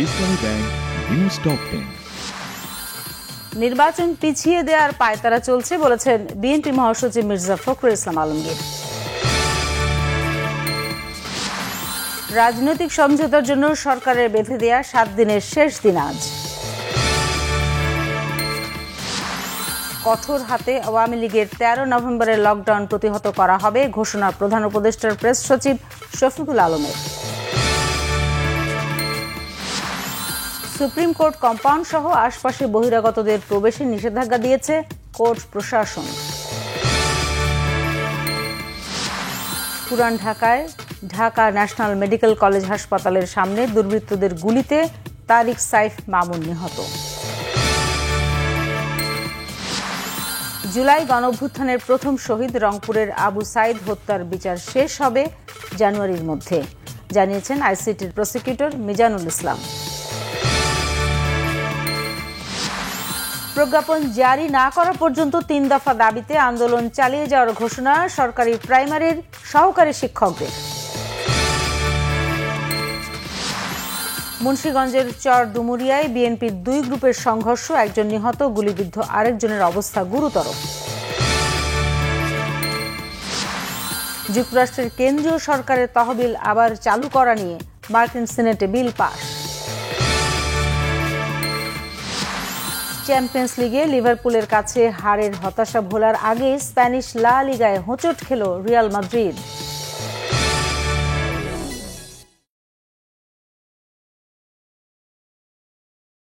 ইসলামী bank news top 10। নির্বাচন পিছিয়ে দেওয়ার পায়তারা চলছে বলেছেন বিএনপি মহাসচিব মির্জা ফখরুল ইসলাম আলমগীর। রাজনৈতিক সমঝোতার জন্য সরকারের বেঁধে দেয়া 7 দিনের শেষ দিন আজ। কঠোর হাতে আওয়ামী লীগের 13 নভেম্বরের লকডাউন প্রতিহত করা হবে ঘোষণা প্রধান উপদেষ্টার প্রেস সচিব শফিকুল আলমের। সুপ্রিম কোর্ট কম্পাউন্ড সহ আশপাশে বহিরাগতদের প্রবেশে নিষেধাজ্ঞা দিয়েছে কোর্ট প্রশাসন। পুরান ঢাকায় ঢাকা ন্যাশনাল মেডিকেল কলেজ হাসপাতালের সামনে দুর্বৃত্তদের গুলিতে তারিক সাইফ মামুন নিহত। জুলাই গণঅভ্যুত্থানের প্রথম শহীদ রংপুরের আবু সাইদ হত্যার বিচার শেষ হবে জানুয়ারির মধ্যে, জানিয়েছেন আইসিটির প্রসিকিউটর মিজানুল ইসলাম। প্রজ্ঞাপন জারি না করা পর্যন্ত 3 দফা দাবিতে আন্দোলন চালিয়ে যাওয়ার ঘোষণা সরকারি প্রাইমারির সহকারী শিক্ষকদের। মুন্সিগঞ্জের চর ডুমুরিয়ায় বিএনপির 2 গ্রুপের সংঘর্ষ, একজন নিহত, গুলিবিদ্ধ আরেকজনের অবস্থা গুরুতর। যুক্তরাষ্ট্রের কেন্দ্রীয় সরকারের তহবিল আবার চালু করা নিয়ে মার্কিন সিনেটে বিল পাস। চ্যাম্পিয়ন্স লিগে লিভারপুলের কাছে হারের হতাশা ভোলার আগে স্প্যানিশ লা লিগায় হোঁচট খেল রিয়াল মাদ্রিদ।